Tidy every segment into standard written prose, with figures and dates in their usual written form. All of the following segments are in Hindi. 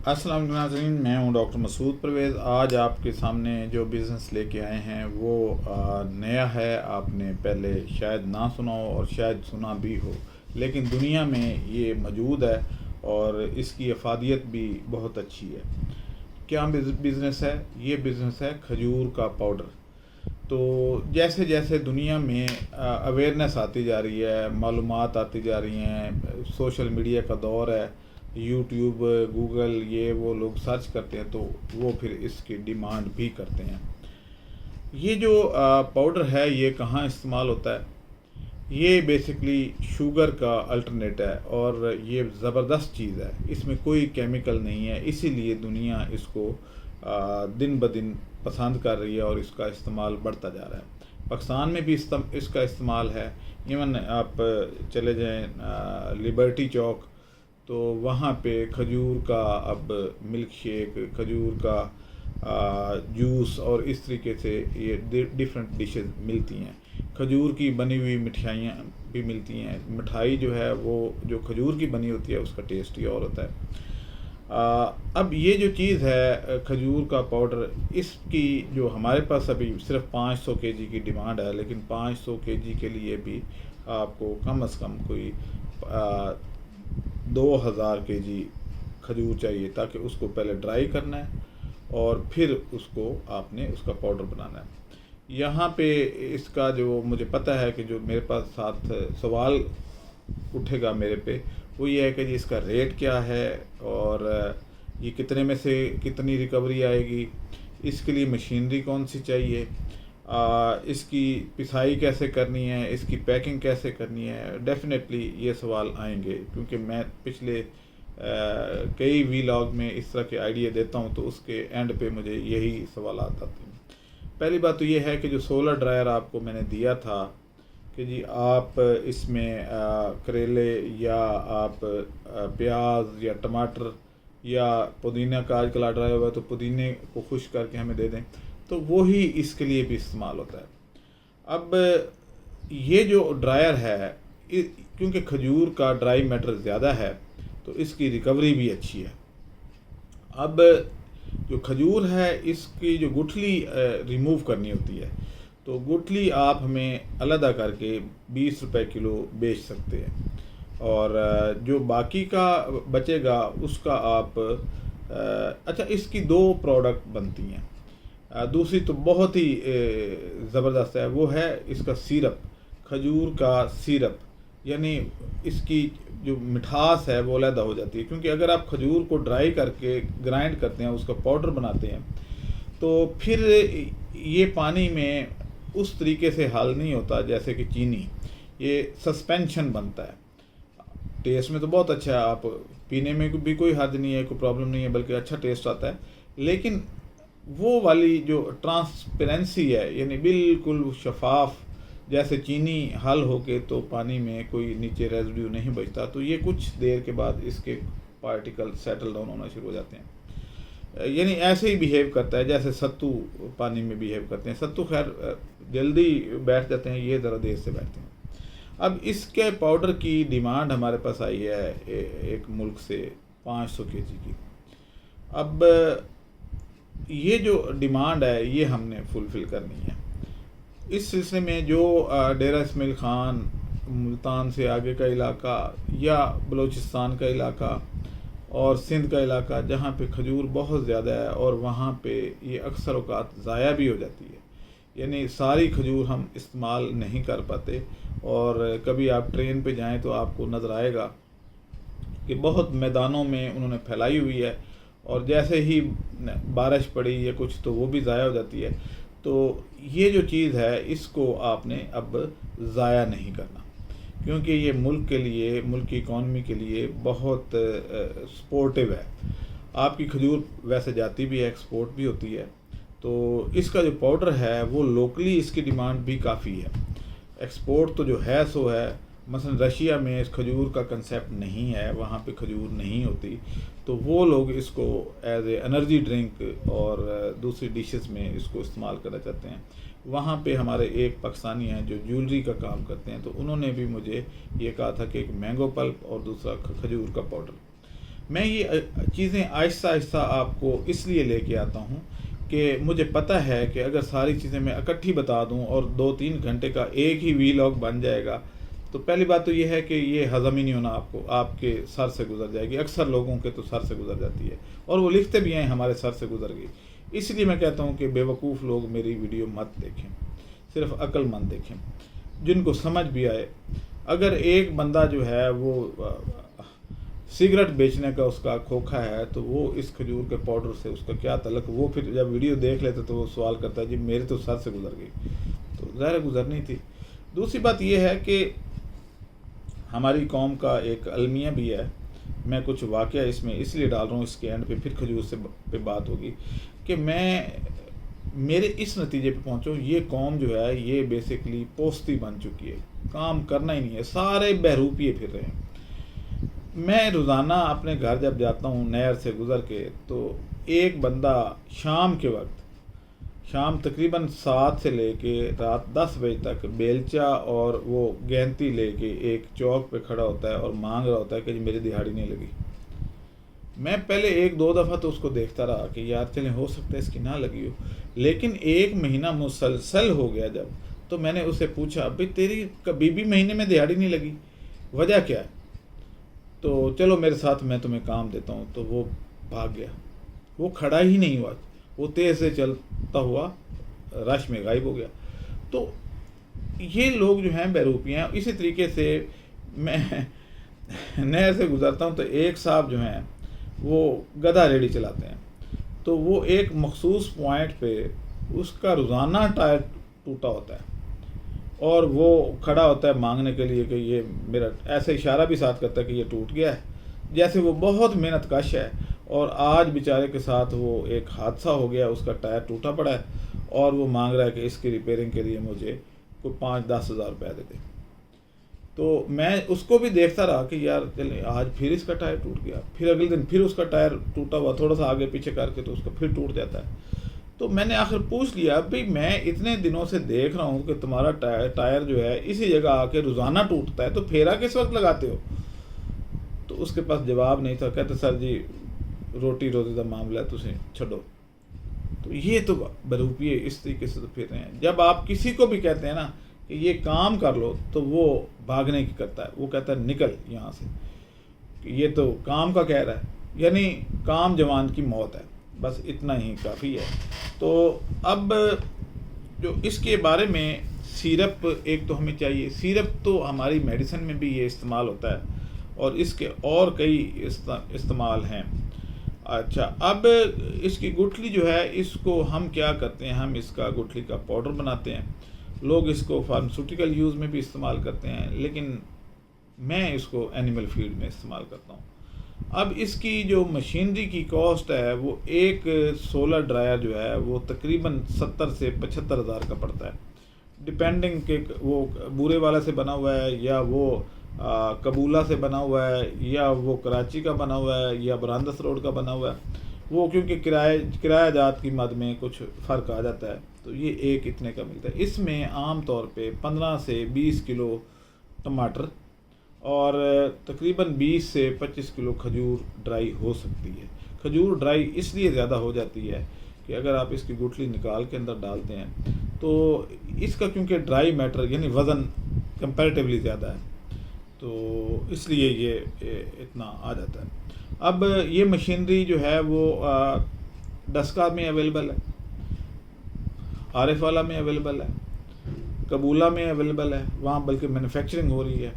अस्सलाम वालेकुम नाज़रीन, मैं हूं डॉक्टर मसूद परवेज़। आज आपके सामने जो बिज़नेस लेके आए हैं वो नया है। आपने पहले शायद ना सुना हो और शायद सुना भी हो, लेकिन दुनिया में ये मौजूद है और इसकी अफादियत भी बहुत अच्छी है। क्या बिज़नेस है? ये बिज़नेस है खजूर का पाउडर। तो जैसे जैसे दुनिया में अवेयरनेस आती जा रही है, मालूमात आती जा रही हैं, सोशल मीडिया का दौर है, यूट्यूब, गूगल, ये वो लोग सर्च करते हैं तो वो फिर इसकी डिमांड भी करते हैं। ये जो पाउडर है ये कहाँ इस्तेमाल होता है? ये बेसिकली शुगर का अल्टरनेट है और ये ज़बरदस्त चीज़ है। इसमें कोई केमिकल नहीं है, इसीलिए दुनिया इसको दिन ब दिन पसंद कर रही है और इसका इस्तेमाल बढ़ता जा रहा है। पाकिस्तान में भी इसका इस्तेमाल है। इवन आप चले जाएं लिबर्टी चौक, तो वहाँ पे खजूर का अब मिल्क शेक, खजूर का जूस और इस तरीके से ये डिफरेंट डिशेस मिलती हैं। खजूर की बनी हुई मिठाइयाँ भी मिलती हैं। मिठाई जो है वो जो खजूर की बनी होती है उसका टेस्ट ही और होता है। अब ये जो चीज़ है खजूर का पाउडर, इसकी जो हमारे पास अभी सिर्फ 500 केजी की डिमांड है, लेकिन 500 केजी के लिए भी आपको कम से कम कोई 2000 केजी खजूर चाहिए, ताकि उसको पहले ड्राई करना है और फिर उसको आपने उसका पाउडर बनाना है। यहाँ पे इसका जो मुझे पता है कि जो मेरे पास साथ सवाल उठेगा मेरे पे, वो ये है कि जी इसका रेट क्या है और ये कितने में से कितनी रिकवरी आएगी, इसके लिए मशीनरी कौन सी चाहिए, इसकी पिसाई कैसे करनी है, इसकी पैकिंग कैसे करनी है। डेफिनेटली ये सवाल आएंगे, क्योंकि मैं पिछले कई वीलॉग में इस तरह के आइडिया देता हूँ तो उसके एंड पे मुझे यही सवाल आते हैं। पहली बात तो ये है कि जो सोलर ड्रायर आपको मैंने दिया था कि जी आप इसमें करेले या आप प्याज या टमाटर या पुदीना का आजकल आ रहा हुआ, तो पुदीने को खुश करके हमें दे दें, तो वो ही इसके लिए भी इस्तेमाल होता है। अब ये जो ड्रायर है, क्योंकि खजूर का ड्राई मैटर ज़्यादा है तो इसकी रिकवरी भी अच्छी है। अब जो खजूर है इसकी जो गुठली रिमूव करनी होती है, तो गुठली आप हमें अलहदा करके 20 रुपए किलो बेच सकते हैं और जो बाकी का बचेगा उसका आप अच्छा, इसकी 2 प्रोडक्ट बनती हैं। दूसरी तो बहुत ही ज़बरदस्त है, वो है इसका सिरप, खजूर का सिरप। यानी इसकी जो मिठास है वो अलहदा हो जाती है, क्योंकि अगर आप खजूर को ड्राई करके ग्राइंड करते हैं, उसका पाउडर बनाते हैं, तो फिर ये पानी में उस तरीके से हल नहीं होता जैसे कि चीनी, ये सस्पेंशन बनता है। टेस्ट में तो बहुत अच्छा है, आप पीने में भी कोई हर्ज नहीं है, कोई प्रॉब्लम नहीं है, बल्कि अच्छा टेस्ट आता है। लेकिन वो वाली जो ट्रांसपेरेंसी है, यानी बिल्कुल शफाफ, जैसे चीनी हल होके तो पानी में कोई नीचे रेजिड्यू नहीं बचता, तो ये कुछ देर के बाद इसके पार्टिकल सेटल डाउन होना शुरू हो जाते हैं। यानी ऐसे ही बिहेव करता है जैसे सत्तू पानी में बिहेव करते हैं। सत्तू खैर जल्दी बैठ जाते हैं, ये ज़रा देर से बैठते हैं। अब इसके पाउडर की डिमांड हमारे पास आई है एक मुल्क से 500 केजी की। अब ये जो डिमांड है ये हमने फुलफ़िल करनी है। इस सिलसिले में जो डेरा इस्माइल ख़ान, मुल्तान से आगे का इलाका या बलूचिस्तान का इलाका और सिंध का इलाका, जहाँ पे खजूर बहुत ज़्यादा है और वहाँ पे ये अक्सर औक़ात ज़ाया भी हो जाती है, यानी सारी खजूर हम इस्तेमाल नहीं कर पाते। और कभी आप ट्रेन पे जाएं तो आपको नज़र आएगा कि बहुत मैदानों में उन्होंने फैलाई हुई है, और जैसे ही बारिश पड़ी या कुछ तो वो भी ज़ाया हो जाती है। तो ये जो चीज़ है इसको आपने अब ज़ाया नहीं करना, क्योंकि ये मुल्क के लिए, मुल्क की इकॉनमी के लिए बहुत सपोर्टिव है। आपकी खजूर वैसे जाती भी है, एक्सपोर्ट भी होती है, तो इसका जो पाउडर है वो लोकली इसकी डिमांड भी काफ़ी है। एक्सपोर्ट तो जो है सो है, मसलन रशिया में इस खजूर का कंसेप्ट नहीं है, वहाँ पे खजूर नहीं होती, तो वो लोग इसको एज ए एनर्जी ड्रिंक और दूसरी डिशेस में इसको इस्तेमाल करना चाहते हैं। वहाँ पे हमारे एक पाकिस्तानी हैं जो ज्वेलरी का काम करते हैं, तो उन्होंने भी मुझे ये कहा था कि एक मैंगो पल्प और दूसरा खजूर का पाउडर। मैं ये चीज़ें आहिस्ता आहिस्ता आपको इसलिए लेके आता हूँ कि मुझे पता है कि अगर सारी चीज़ें मैं इकट्ठी बता दूँ और 2-3 घंटे का एक ही वीलॉग बन जाएगा, तो पहली बात तो ये है कि ये हज़म ही नहीं होना, आपको आपके सर से गुज़र जाएगी। अक्सर लोगों के तो सर से गुज़र जाती है और वो लिखते भी हैं हमारे सर से गुज़र गई। इसलिए मैं कहता हूँ कि बेवकूफ़ लोग मेरी वीडियो मत देखें, सिर्फ अक्लमंद देखें जिनको समझ भी आए। अगर एक बंदा जो है वो सिगरेट बेचने का उसका खोखा है, तो वो इस खजूर के पाउडर से उसका क्या तल्लुक़, वो फिर जब वीडियो देख लेते तो वो सवाल करता है जी मेरे तो सर से गुज़र गई, तो ज़ाहिर गुज़रनी थी। दूसरी बात ये है कि हमारी कौम का एक अलमिया भी है। मैं कुछ वाक़या इसमें इसलिए डाल रहा हूँ, इसके एंड पे फिर खजूर से पे बात होगी कि मेरे इस नतीजे पे पहुँचूँ, ये कौम जो है ये बेसिकली पोस्ती बन चुकी है, काम करना ही नहीं है, सारे बहरूपिये फिर रहे हैं। मैं रोज़ाना अपने घर जब जाता हूँ नहर से गुज़र के, तो एक बंदा शाम के वक्त, शाम तकरीबन 7 से लेके रात 10 बजे तक बेलचा और वो गेंती लेके एक चौक पे खड़ा होता है और मांग रहा होता है कि जी मेरी दिहाड़ी नहीं लगी। मैं पहले 1-2 दफ़ा तो उसको देखता रहा कि यार चलें हो सकता है इसकी ना लगी हो, लेकिन 1 महीना मुसलसल हो गया जब, तो मैंने उससे पूछा भाई तेरी कभी भी महीने में दिहाड़ी नहीं लगी, वजह क्या है? तो चलो मेरे साथ मैं तुम्हें काम देता हूँ। तो वो भाग गया, वो खड़ा ही नहीं हुआ, वो तेज़ से चलता हुआ रश में गायब हो गया। तो ये लोग जो हैं बहरूपियाँ हैं। इसी तरीके से मैं नहर से गुज़रता हूँ तो एक साहब जो हैं वो गधा रेडी चलाते हैं, तो वो एक मखसूस पॉइंट पे उसका रोज़ाना टायर टूटा होता है और वो खड़ा होता है मांगने के लिए कि ये मेरा, ऐसे इशारा भी साथ करता है कि ये टूट गया है, जैसे वो बहुत मेहनत कश है। और आज बेचारे के साथ वो एक हादसा हो गया, उसका टायर टूटा पड़ा है और वो मांग रहा है कि इसकी रिपेयरिंग के लिए मुझे कोई 5-10 हज़ार रुपये दे दे। तो मैं उसको भी देखता रहा कि यार चले, आज फिर इसका टायर टूट गया, फिर अगले दिन फिर उसका टायर टूटा हुआ, थोड़ा सा आगे पीछे करके तो उसका फिर टूट जाता है। तो मैंने आखिर पूछ लिया भाई मैं इतने दिनों से देख रहा हूँ कि तुम्हारा टायर जो है इसी जगह आके रोज़ाना टूटता है, तो फेरा किस वक्त लगाते हो? तो उसके पास जवाब नहीं था। कहते सर जी रोटी रोटी का मामला है, तुझे छोड़ो। तो ये तो बहरूपिये इस तरीके से तो फिर रहे हैं। जब आप किसी को भी कहते हैं ना कि ये काम कर लो, तो वो भागने की करता है, वो कहता है निकल यहाँ से, ये तो काम का कह रहा है, यानी काम जवान की मौत है, बस इतना ही काफ़ी है। तो अब जो इसके बारे में सिरप एक तो हमें चाहिए, सिरप तो हमारी मेडिसिन में भी ये इस्तेमाल होता है और इसके और कई इस्तेमाल हैं। अच्छा, अब इसकी गुठली जो है इसको हम क्या करते हैं, हम इसका गुठली का पाउडर बनाते हैं। लोग इसको फार्मास्यूटिकल यूज़ में भी इस्तेमाल करते हैं, लेकिन मैं इसको एनिमल फीड में इस्तेमाल करता हूँ। अब इसकी जो मशीनरी की कॉस्ट है वो एक सोलर ड्रायर जो है वो तकरीबन 70 से 75 हज़ार का पड़ता है, डिपेंडिंग के वो बूरे वाला से बना हुआ है या वो कबूला से बना हुआ है या वो कराची का बना हुआ है या बरांदस रोड का बना हुआ है। वो क्योंकि किराया जात की मद में कुछ फ़र्क आ जाता है, तो ये एक इतने का मिलता है। इसमें आम तौर पे 15 से 20 किलो टमाटर और तकरीबन 20 से 25 किलो खजूर ड्राई हो सकती है। खजूर ड्राई इसलिए ज़्यादा हो जाती है कि अगर आप इसकी गुठली निकाल के अंदर डालते हैं तो इसका क्योंकि ड्राई मैटर यानी वज़न कंपैरेटिवली ज़्यादा है, तो इसलिए ये इतना आ जाता है। अब ये मशीनरी जो है वो डस्का में अवेलेबल है, आरिफ वाला में अवेलेबल है, कबूला में अवेलेबल है, वहाँ बल्कि मैन्युफैक्चरिंग हो रही है।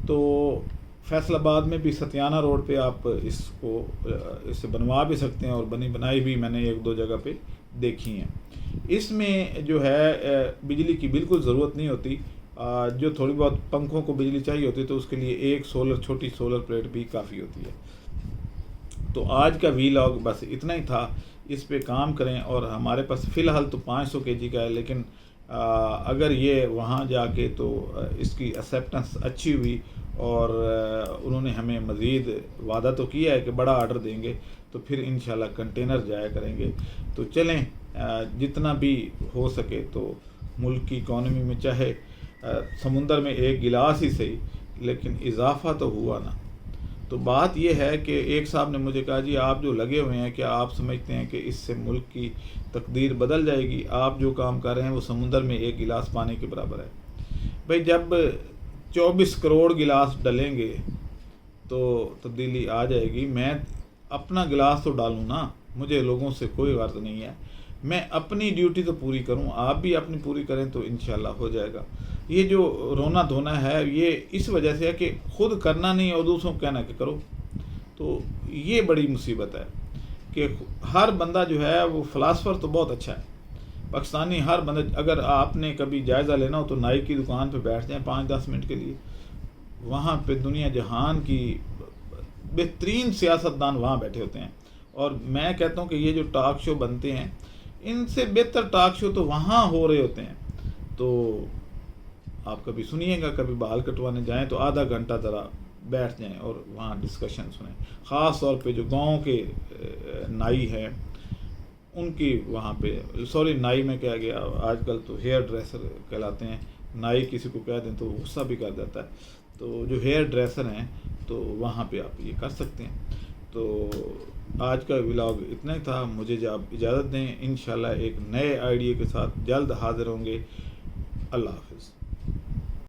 तो फैसलाबाद में भी सतियाना रोड पे आप इससे बनवा भी सकते हैं और बनी बनाई भी मैंने 1-2 जगह पे देखी हैं। इसमें जो है बिजली की बिल्कुल ज़रूरत नहीं होती। जो थोड़ी बहुत पंखों को बिजली चाहिए होती है तो उसके लिए एक छोटी सोलर प्लेट भी काफ़ी होती है। तो आज का वीलॉग बस इतना ही था। इस पे काम करें और हमारे पास फ़िलहाल तो 500 केजी का है, लेकिन अगर ये वहाँ जाके तो इसकी एक्सेप्टेंस अच्छी हुई और उन्होंने हमें मज़ीद वादा तो किया है कि बड़ा आर्डर देंगे, तो फिर इंशाल्लाह कंटेनर जाया करेंगे। तो चलें जितना भी हो सके तो मुल्क की इकॉनमी में चाहे समुंदर में एक गिलास ही सही, लेकिन इजाफ़ा तो हुआ ना। तो बात यह है कि एक साहब ने मुझे कहा, जी आप जो लगे हुए हैं, क्या आप समझते हैं कि इससे मुल्क की तकदीर बदल जाएगी? आप जो काम कर रहे हैं वो समुंदर में एक गिलास पानी के बराबर है। भाई जब 24 करोड़ गिलास डलेंगे तो तब्दीली आ जाएगी। मैं अपना गिलास तो डालूँ ना, मुझे लोगों से कोई गर्ज नहीं है। मैं अपनी ड्यूटी तो पूरी करूं, आप भी अपनी पूरी करें तो इंशाल्लाह हो जाएगा। ये जो रोना धोना है ये इस वजह से है कि खुद करना नहीं और दूसरों को कहना कि करो। तो ये बड़ी मुसीबत है कि हर बंदा जो है वो फ़िलासफ़र तो बहुत अच्छा है पाकिस्तानी, हर बंदा, अगर आपने कभी जायज़ा लेना हो तो नाई की दुकान पे बैठ जाएं 5-10 मिनट के लिए, वहाँ पे दुनिया जहान की बेहतरीन सियासतदान वहाँ बैठे होते हैं। और मैं कहता हूँ कि ये जो टॉक शो बनते हैं, इनसे बेहतर टॉक शो तो वहाँ हो रहे होते हैं। तो आप कभी सुनिएगा, कभी बाल कटवाने जाएं तो आधा घंटा ज़रा बैठ जाएं और वहाँ डिस्कशन सुनें। ख़ास तौर पे जो गांव के नाई हैं उनकी वहाँ पे, सॉरी नाई में क्या गया, आजकल तो हेयर ड्रेसर कहलाते हैं, नाई किसी को कह दें तो गुस्सा भी कर जाता है। तो जो हेयर ड्रेसर हैं तो वहाँ पे आप ये कर सकते हैं। तो आज का व्लॉग इतना ही था। मुझे जब आप इजाज़त दें, इंशाल्लाह एक नए आइडिया के साथ जल्द हाज़िर होंगे। अल्लाह हाफ़िज़।